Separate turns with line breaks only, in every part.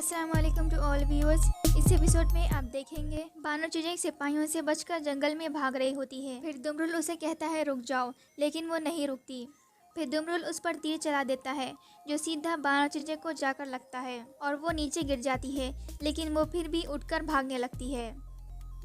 अस्सलाम वालेकुम to all viewers. इस एपिसोड में आप देखेंगे बानो चुजैक सिपाहियों से बचकर जंगल में भाग रही होती है। फिर दुमरुल उसे कहता है रुक जाओ, लेकिन वो नहीं रुकती। फिर दुमरुल उस पर तीर चला देता है जो सीधा बानो चुजैक को जाकर लगता है और वो नीचे गिर जाती है, लेकिन वो फिर भी उठकर भागने लगती है।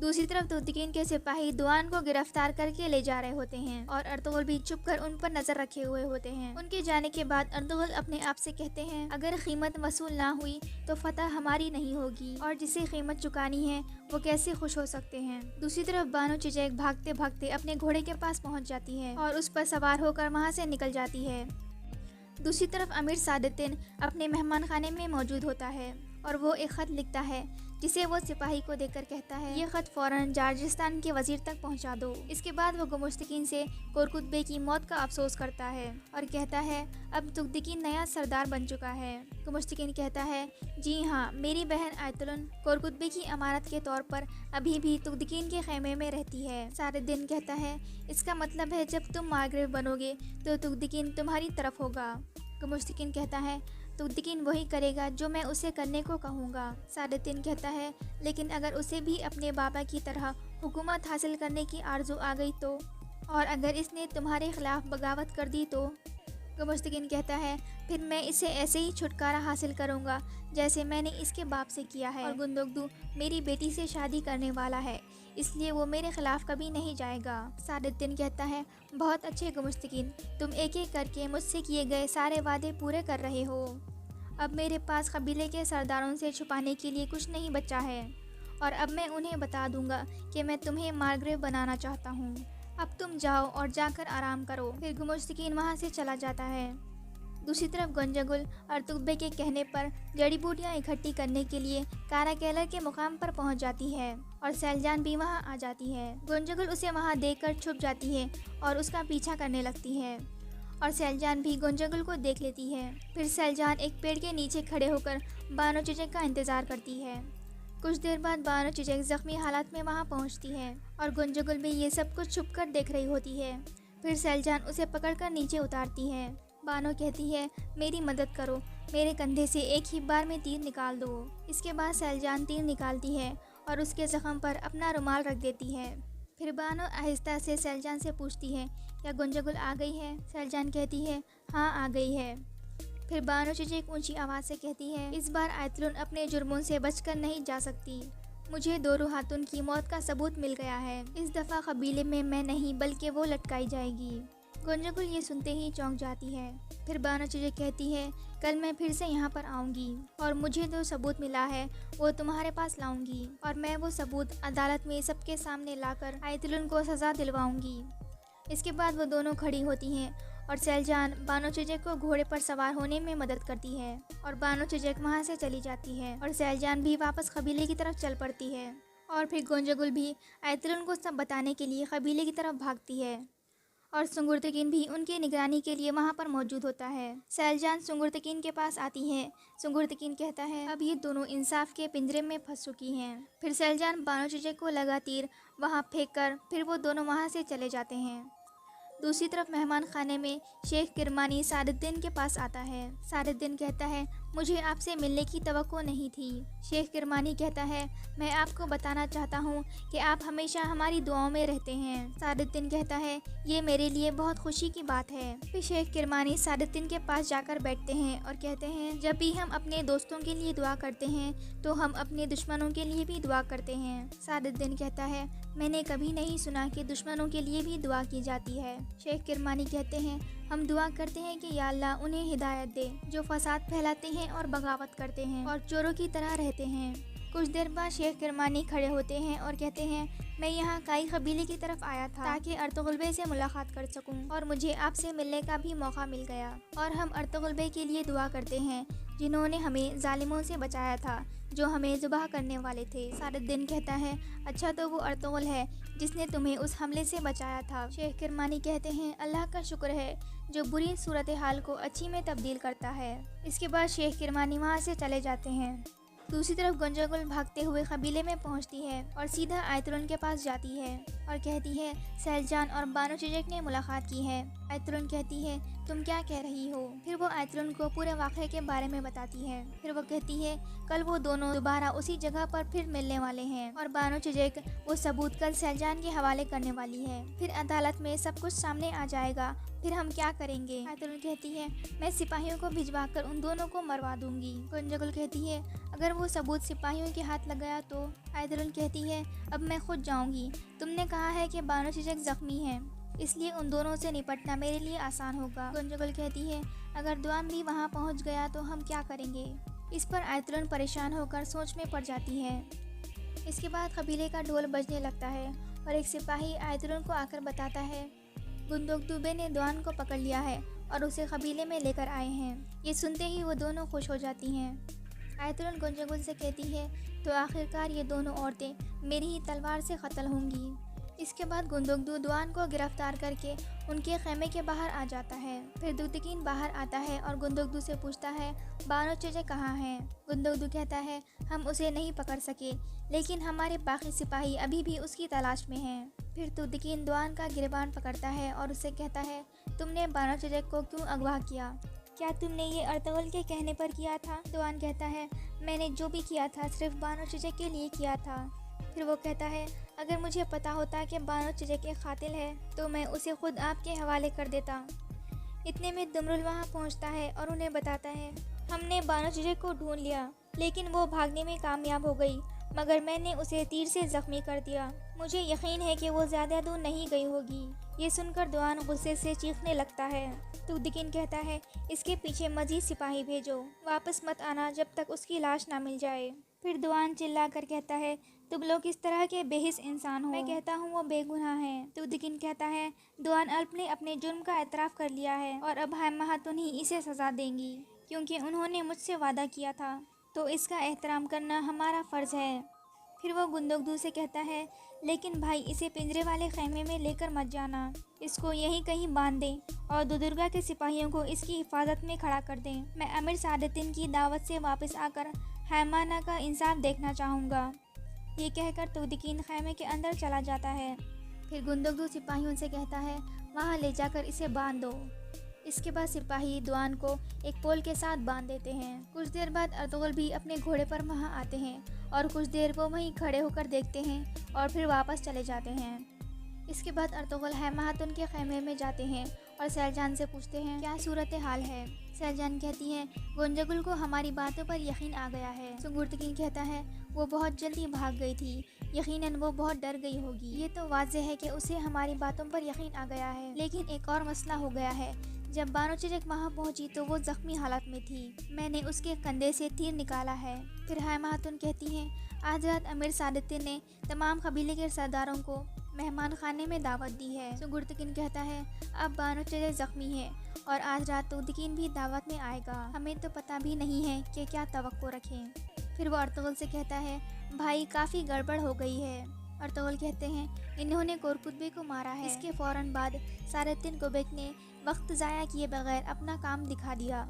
दूसरी तरफ तुर्तकीन के सिपाही दुआन को गिरफ्तार करके ले जा रहे होते हैं और अर्तुगरुल भी चुप कर उन पर नजर रखे हुए होते हैं। उनके जाने के बाद अर्तुगरुल अपने आप से कहते हैं अगर कीमत वसूल ना हुई तो फतह हमारी नहीं होगी और जिसे कीमत चुकानी है वो कैसे खुश हो सकते हैं। दूसरी तरफ बानो चुजैक भागते भागते अपने घोड़े के पास पहुंच जाती है और उस पर सवार होकर वहां से निकल जाती है। दूसरी तरफ अमीर सादुद्दीन अपने मेहमान खाने में मौजूद होता है और वो एक ख़त लिखता है जिसे वो सिपाही को देकर कहता है ये ख़त फ़ौरन जार्जिस्तान के वज़ीर तक पहुंचा दो। इसके बाद वो गुमुश्तकीन से कोरकुत बे की मौत का अफसोस करता है और कहता है अब तुगदिकीन नया सरदार बन चुका है। गुमुश्तकीन कहता है जी हाँ, मेरी बहन आयतुलन कोरकुत बे की अमानत के तौर पर अभी भी तुगदिकीन के खेमे में रहती है। सादुद्दीन कहता है इसका मतलब है जब तुम मार्ग्रेव बनोगे तो तुगदिकीन तुम्हारी तरफ होगा। गुमुश्तकीन कहता है तुगदिकीन वही करेगा जो मैं उसे करने को कहूँगा। सादुद्दीन कहता है लेकिन अगर उसे भी अपने बाबा की तरह हुकूमत हासिल करने की आरज़ू आ गई तो, और अगर इसने तुम्हारे खिलाफ बगावत कर दी तो। गुमुश्तकीन कहता है फिर मैं इसे ऐसे ही छुटकारा हासिल करूँगा जैसे मैंने इसके बाप से किया है और गुंदुगदू मेरी बेटी से शादी करने वाला है, इसलिए वो मेरे खिलाफ कभी नहीं जाएगा। सादुद्दीन कहता है बहुत अच्छे गुमुश्तकीन, तुम एक एक करके मुझसे किए गए सारे वादे पूरे कर रहे हो। अब मेरे पास कबीले के सरदारों से छुपाने के लिए कुछ नहीं बचा है और अब मैं उन्हें बता दूंगा कि मैं तुम्हें मार्ग्रेव बनाना चाहता हूँ। अब तुम जाओ और जाकर आराम करो। फिर गुमुश्तकीन वहाँ से चला जाता है। दूसरी तरफ गोंजागुल अर्तुगरुल बे के कहने पर जड़ी बूटियाँ इकट्ठी करने के लिए काराकेलर के मुकाम पर पहुँच जाती है और सैलजान भी वहाँ आ जाती है। गोंजागुल उसे वहाँ देखकर छुप जाती है और उसका पीछा करने लगती है और सैलजान भी गोंजागुल को देख लेती है। फिर सैलजान एक पेड़ के नीचे खड़े होकर बानो चुजैक का इंतज़ार करती है। कुछ देर बाद बानो चुजैक ज़ख्मी हालात में वहाँ पहुँचती है और गोंजागुल भी ये सब कुछ छुपकर देख रही होती है। फिर सैलजान उसे पकड़कर नीचे उतारती है। बानो कहती है मेरी मदद करो, मेरे कंधे से एक ही बार में तीर निकाल दो। इसके बाद सैलजान तीर निकालती है और उसके ज़ख्म पर अपना रुमाल रख देती है। फिर बानो आहिस्ता से सैलजान से पूछती है क्या गोंजागुल आ गई है। सैलजान कहती है हाँ आ गई है। फिर बानो चुजैक ऊंची आवाज़ से कहती है इस बार आयतुलन अपने जुर्मों से बचकर नहीं जा सकती। मुझे दोरो हातुन की मौत का सबूत मिल गया है। इस दफ़ा कबीले में मैं नहीं बल्कि वो लटकाई जाएगी। गोंजागुल ये सुनते ही चौंक जाती है। फिर बानो चुजैक कहती है कल मैं फिर से यहाँ पर आऊँगी और मुझे जो सबूत मिला है वो तुम्हारे पास लाऊंगी और मैं वो सबूत अदालत में सबके सामने लाकर आयतुलन को सज़ा दिलवाऊंगी। इसके बाद वो दोनों खड़ी होती हैं और सैलजान बानो चुजैक को घोड़े पर सवार होने में मदद करती है और बानो चुजैक वहाँ से चली जाती है और सैलजान भी वापस कबीले की तरफ चल पड़ती है। और फिर गोंजागुल भी आयतुलन को सब बताने के लिए कबीले की तरफ भागती है और सुंगुर्तकीन भी उनकी निगरानी के लिए वहाँ पर मौजूद होता है। सैलजान सुंगुर्तकीन के पास आती है। सुंगुर्तकीन कहता है अब ये दोनों इंसाफ के पिंजरे में फंस चुकी हैं। फिर सैलजान बानो चुजैक को लगा तीर वहाँ फेंक कर फिर वो दोनों वहाँ से चले जाते हैं। दूसरी तरफ मेहमान खाने में शेख किरमानी सादुद्दीन के पास आता है। सादुद्दीन कहता है मुझे आपसे मिलने की तवक्को नहीं थी। शेख किरमानी कहता है मैं आपको बताना चाहता हूँ कि आप हमेशा हमारी दुआओं में रहते हैं। सादुद्दीन कहता है ये मेरे लिए बहुत खुशी की बात है। फिर शेख किरमानी सादुद्दीन के पास जाकर बैठते हैं और कहते हैं जब भी हम अपने दोस्तों के लिए दुआ करते हैं तो हम अपने दुश्मनों के लिए भी दुआ करते हैं। सादुद्दीन कहता है मैंने कभी नहीं सुना कि दुश्मनों के लिए भी दुआ की जाती है। शेख किरमानी कहते हैं हम दुआ करते हैं कि या अल्लाह उन्हें हिदायत दे जो फसाद फैलाते हैं और बगावत करते हैं और चोरों की तरह रहते हैं। कुछ देर बाद शेख किरमानी खड़े होते हैं और कहते हैं मैं यहाँ काई कबीले की तरफ आया था ताकि अर्तुगरुल बे से मुलाकात कर सकूं और मुझे आपसे मिलने का भी मौका मिल गया और हम अर्तुगरुल बे के लिए दुआ करते हैं जिन्होंने हमें जालिमों से बचाया था जो हमें ज़ुबाह करने वाले थे। सादुद्दीन कहता है अच्छा तो वो अर्तुगरुल है जिसने तुम्हें उस हमले से बचाया था। शेख किरमानी कहते हैं अल्लाह का शुक्र है जो बुरी सूरत हाल को अच्छी में तब्दील करता है। इसके बाद शेख किरमानी वहाँ से चले जाते हैं। दूसरी तरफ गुंजगुल भागते हुए कबीले में पहुंचती है और सीधा आयतुलन के पास जाती है और कहती है सैलजान और बानो चेचक ने मुलाकात की है। आयतुलन कहती है तुम क्या कह रही हो। फिर वो आयतुलन को पूरे वाक़े के बारे में बताती है। फिर वो कहती है कल वो दोनों दोबारा उसी जगह पर फिर मिलने वाले हैं और बानो चेचक वो सबूत कल सैलजान के हवाले करने वाली है। फिर अदालत में सब कुछ सामने आ जाएगा, फिर हम क्या करेंगे। आयतुलन कहती है मैं सिपाहियों को भिजवाकर उन दोनों को मरवा दूंगी। गुंजगुल कहती है अगर वो सबूत सिपाहियों के हाथ लग गया तो। आयतुलन कहती है अब मैं खुद जाऊंगी। तुमने कहा है कि बानो चेचक जख्मी है, इसलिए उन दोनों से निपटना मेरे लिए आसान होगा। गुंजगुल कहती है अगर दुआन भी वहाँ पहुँच गया तो हम क्या करेंगे। इस पर आयतुलन परेशान होकर सोच में पड़ जाती है। इसके बाद कबीले का ढोल बजने लगता है और एक सिपाही आयतुलन को आकर बताता है गुंदोगदुबे ने दुआन को पकड़ लिया है और उसे कबीले में लेकर आए हैं। ये सुनते ही वो दोनों खुश हो जाती हैं। आयतुलन गुंजगुल से कहती है तो आखिरकार ये दोनों औरतें मेरी ही तलवार से कत्ल होंगी। इसके बाद गुंदोगदू दुआन को गिरफ्तार करके उनके खेमे के बाहर आ जाता है। फिर दुगदुकीन बाहर आता है और गुंदोगदू से पूछता है बानो चेचक कहाँ हैं। गुंदोगदू कहता है हम उसे नहीं पकड़ सके, लेकिन हमारे बाकी सिपाही अभी भी उसकी तलाश में हैं। फिर दुगदुकीन दुआन का गिरबान पकड़ता है और उसे कहता है तुमने बानो चेचक को क्यों अगवा किया, क्या तुमने ये अर्तुगरुल के कहने पर किया था। दुआन कहता है मैंने जो भी किया था सिर्फ बानो चेचक के लिए किया था। फिर वो कहता है अगर मुझे पता होता कि बानो चेचक एक कातिल है तो मैं उसे खुद आपके हवाले कर देता। इतने में दुमरुल वहाँ पहुँचता है और उन्हें बताता है हमने बानो चेचक को ढूंढ लिया, लेकिन वो भागने में कामयाब हो गई, मगर मैंने उसे तीर से जख्मी कर दिया। मुझे यकीन है कि वो ज़्यादा दूर नहीं गई होगी। ये सुनकर दुआन गुस्से से चीखने लगता है। दुगदुकीन कहता है इसके पीछे मजीद सिपाही भेजो, वापस मत आना जब तक उसकी लाश ना मिल जाए। फिर दुआन चिल्लाकर कहता है तुम लोग किस तरह के बेहिस इंसान हो, मैं कहता हूँ वो बेगुनाह है। दुगदुकीन कहता है दुआन अल्प ने अपने जुर्म का एतराफ़ कर लिया है और अब हैमातुन ही इसे सज़ा देंगी, क्योंकि उन्होंने मुझसे वादा किया था, तो इसका एहतराम करना हमारा फ़र्ज़ है। फिर वो गुंदोगदू से कहता है लेकिन भाई इसे पिंजरे वाले खेमे में लेकर मत जाना, इसको यहीं कहीं बांध दें और दुर्गा के सिपाहियों को इसकी हिफाजत में खड़ा कर दें। मैं अमीर सादुद्दीन की दावत से वापस आकर हैमाना का इंसाफ देखना चाहूँगा। ये कहकर दुगदुकीन खेमे के अंदर चला जाता है। फिर गुंदोगदू सिपाहियों से कहता है वहाँ ले जाकर इसे बांध दो। इसके बाद सिपाही दुआन को एक पोल के साथ बांध देते हैं। कुछ देर बाद अर्तुगरुल भी अपने घोड़े पर वहाँ आते हैं और कुछ देर वो वहीं खड़े होकर देखते हैं और फिर वापस चले जाते हैं। इसके बाद अर्तुगरुल हैमातुन के खेमे में जाते हैं और सैलजान से पूछते हैं क्या सूरत हाल है। सैलजान कहती है गुंजगुल को हमारी बातों पर यकीन आ गया है। दुगदुकीन कहता है वो बहुत जल्दी भाग गई थी, यकीनन वो बहुत डर गई होगी। ये तो वाज़ेह है कि उसे हमारी बातों पर यकीन आ गया है, लेकिन एक और मसला हो गया है। जब बानो चेचक वहाँ पहुँची तो वो ज़ख्मी हालत में थी, मैंने उसके कंधे से तीर निकाला है। फिर हैमातुन कहती हैं आज रात अमीर सादुद्दीन ने तमाम कबीले के सरदारों को मेहमान खाने में दावत दी है। दुगदुकीन कहता है अब बानो चेचक ज़ख्मी है और आज रात दुगदुकीन भी दावत में आएगा, हमें तो पता भी नहीं है कि क्या तवक्को रखें। फिर वो अर्तुगरुल से कहता है भाई काफ़ी गड़बड़ हो गई है। अर्तुगरुल कहते हैं इन्होंने कोरकुतबे को मारा है। इसके फ़ौरन बाद सादुद्दीन कोबेक ने वक्त ज़ाया किए बगैर अपना काम दिखा दिया।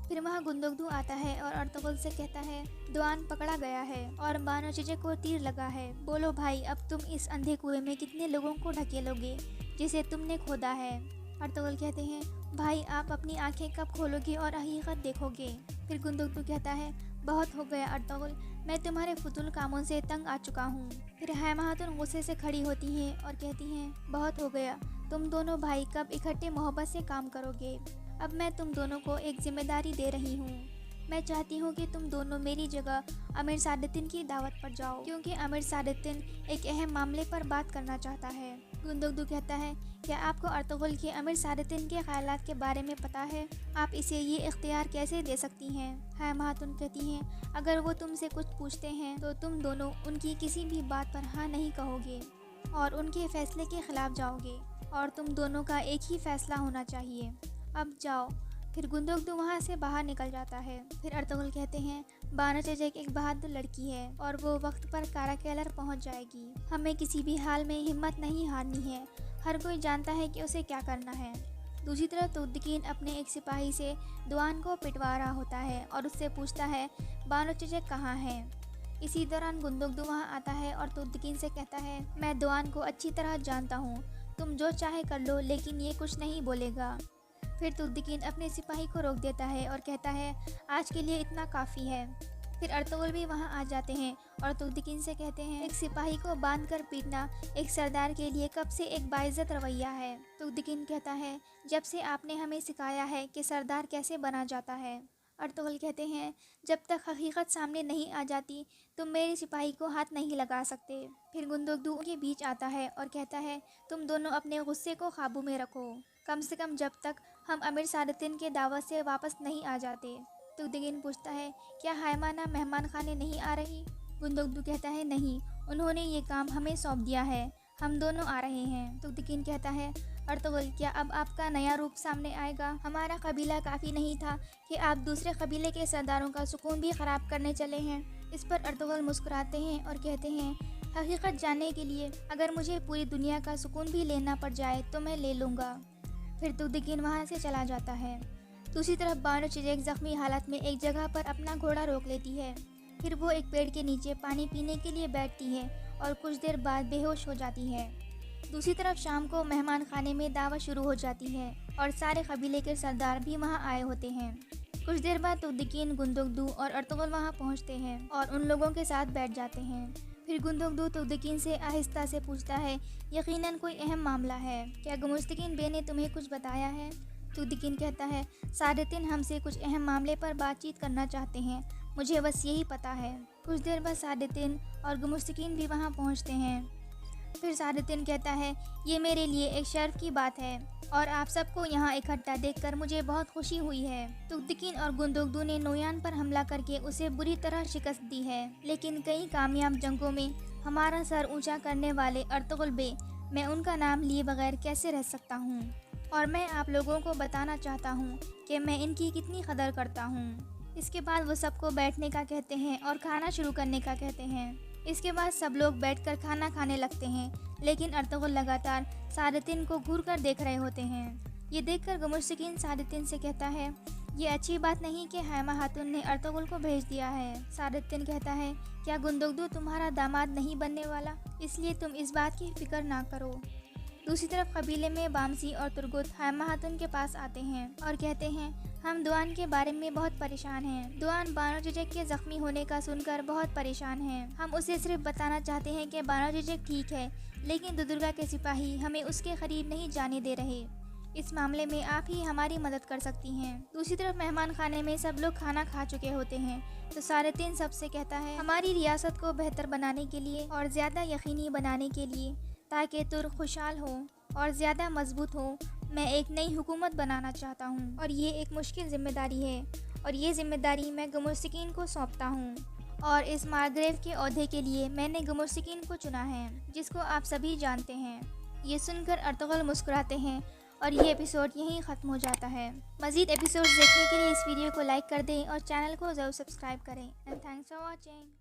फिर वहाँ गुंदोगदू आता है और अर्तुगरुल से कहता है दुआन पकड़ा गया है और बानो चेचक को तीर लगा है। बोलो भाई अब तुम इस अंधे कुएं में कितने लोगों को ढकेलोगे जिसे तुमने खोदा है। अर्तुगरुल कहते हैं भाई आप अपनी आंखें कब खोलोगे और हकीकत देखोगे। फिर गुंदोगदू कहता है बहुत हो गया अर्तुगरुल, मैं तुम्हारे फुतूल कामों से तंग आ चुका हूँ। फिर हैमातुन गुस्से से खड़ी होती हैं और कहती हैं बहुत हो गया, तुम दोनों भाई कब इकट्ठे मोहब्बत से काम करोगे। अब मैं तुम दोनों को एक जिम्मेदारी दे रही हूँ। मैं चाहती हूँ कि तुम दोनों मेरी जगह अमीर सादुद्दीन की दावत पर जाओ, क्योंकि अमीर सादुद्दीन एक अहम मामले पर बात करना चाहता है। गुंदोगदू कहता है क्या आपको अर्तुगरुल के अमीर सादुद्दीन के ख्यालात के बारे में पता है, आप इसे ये इख्तियार कैसे दे सकती हैं। हैमातुन कहती हैं अगर वो तुमसे कुछ पूछते हैं तो तुम दोनों उनकी किसी भी बात पर हाँ नहीं कहोगे और उनके फैसले के खिलाफ जाओगे, और तुम दोनों का एक ही फैसला होना चाहिए। अब जाओ। फिर गुंदोगदू वहाँ से बाहर निकल जाता है। फिर अर्तुगरुल कहते हैं बानो चेचक एक बहादुर लड़की है और वो वक्त पर काराकेलर पहुँच जाएगी। हमें किसी भी हाल में हिम्मत नहीं हारनी है, हर कोई जानता है कि उसे क्या करना है। दूसरी तरफ तुर्दकीन अपने एक सिपाही से दुआन को पिटवा रहा होता है और उससे पूछता है बानो चेचक कहाँ है। इसी दौरान गुंदुकदू वहाँ आता है और तुर्दकीन से कहता है मैं दुआन को अच्छी तरह जानता हूँ, तुम जो चाहे कर लो, लेकिन ये कुछ नहीं बोलेगा। फिर तुर्दकीन अपने सिपाही को रोक देता है और कहता है आज के लिए इतना काफ़ी है। फिर अर्तुगरुल भी वहाँ आ जाते हैं और तुर्दकीन से कहते हैं एक सिपाही को बांध कर पीटना एक सरदार के लिए कब से एक बाइज्जत रवैया है। तुर्दकीन कहता है जब से आपने हमें सिखाया है कि सरदार कैसे बना जाता है। अर्तुगरुल कहते हैं जब तक हकीकत सामने नहीं आ जाती तुम मेरे सिपाही को हाथ नहीं लगा सकते। फिर गुंदुकदू के बीच आता है और कहता है तुम दोनों अपने गुस्से को काबू में रखो, कम से कम जब तक हम अमीर सादतिन के दावत से वापस नहीं आ जाते। तुर्दकीन पूछता है क्या हायमाना मेहमान खाने नहीं आ रही। गुंदुकदू कहता है नहीं, उन्होंने ये काम हमें सौंप दिया है, हम दोनों आ रहे हैं। तुर्दकीन कहता है अर्तुगरुल क्या अब आपका नया रूप सामने आएगा। हमारा कबीला काफ़ी नहीं था कि आप दूसरे कबीले के सरदारों का सुकून भी ख़राब करने चले हैं। इस पर अर्तुगरुल मुस्कुराते हैं और कहते हैं हकीकत जानने के लिए अगर मुझे पूरी दुनिया का सुकून भी लेना पड़ जाए तो मैं ले लूँगा। फिर तुर्दकीन वहाँ से चला जाता है। दूसरी तरफ बानो चेचक जख्मी हालत में एक जगह पर अपना घोड़ा रोक लेती है। फिर वो एक पेड़ के नीचे पानी पीने के लिए बैठती है और कुछ देर बाद बेहोश हो जाती है। दूसरी तरफ शाम को मेहमान खाने में दावत शुरू हो जाती है और सारे कबीले के सरदार भी वहाँ आए होते हैं। कुछ देर बाद तुर्दकीन, गुंदुकदू और अर्तुगरुल वहाँ पहुँचते हैं और उन लोगों के साथ बैठ जाते हैं। फिर गुंदुकदू तुर्दकीन से आहिस्ता से पूछता है यकीनन कोई अहम मामला है, क्या गुमुस्तकीन बे ने तुम्हें कुछ बताया है। तुर्दकीन कहता है सादतिन हमसे कुछ अहम मामले पर बातचीत करना चाहते हैं, मुझे बस यही पता है। कुछ देर बाद सादतिन और गुमुस्तकीन भी वहाँ पहुँचते हैं। फिर सादतिन कहता है ये मेरे लिए एक शर्फ की बात है और आप सबको यहाँ इकट्ठा देखकर मुझे बहुत खुशी हुई है। तुर्दकीन और गुंदुकदू ने नोयान पर हमला करके उसे बुरी तरह शिकस्त दी है, लेकिन कई कामयाब जंगों में हमारा सर ऊंचा करने वाले अर्तुगरुल बे, मैं उनका नाम लिए बगैर कैसे रह सकता हूँ, और मैं आप लोगों को बताना चाहता हूँ कि मैं इनकी कितनी कदर करता हूँ। इसके बाद वो सबको बैठने का कहते हैं और खाना शुरू करने का कहते हैं। इसके बाद सब लोग बैठकर खाना खाने लगते हैं, लेकिन अर्तुगरुल लगातार सादतिन को घूर कर देख रहे होते हैं। ये देखकर गुमुस्तकीन सादतिन से कहता है ये अच्छी बात नहीं कि हायमा खातून ने अर्तुगरुल को भेज दिया है। सादतिन कहता है क्या गुंदुकदू तुम्हारा दामाद नहीं बनने वाला, इसलिए तुम इस बात की फिक्र ना करो। दूसरी तरफ कबीले में बामसी और तुर्गुत हायमा खातून के पास आते हैं और कहते हैं हम दुआन के बारे में बहुत परेशान हैं। दुआन बानो चेचक के जख्मी होने का सुनकर बहुत परेशान हैं। हम उसे सिर्फ बताना चाहते हैं कि बानो चेचक ठीक है, लेकिन दुदुर्गा के सिपाही हमें उसके करीब नहीं जाने दे रहे। इस मामले में आप ही हमारी मदद कर सकती हैं। दूसरी तरफ मेहमान खाने में सब लोग खाना खा चुके होते हैं तो सादतिन सबसे कहता है हमारी रियासत को बेहतर बनाने के लिए और ज़्यादा यकीनी बनाने के लिए, ताकि तुर्क खुशहाल हो और ज़्यादा मजबूत हो, मैं एक नई हुकूमत बनाना चाहता हूँ और ये एक मुश्किल ज़िम्मेदारी है और ये ज़िम्मेदारी मैं गुमुस्तकीन को सौंपता हूँ और इस मार्ग्रेव के ओहदे के लिए मैंने गुमुस्तकीन को चुना है, जिसको आप सभी जानते हैं। ये सुनकर अर्तुगरुल मुस्कुराते हैं और ये एपिसोड यहीं ख़त्म हो जाता है। मज़ीद एपिसोड्स देखने के लिए इस वीडियो को लाइक कर दें और चैनल को ज़रूर सब्सक्राइब करें। And thanks for watching.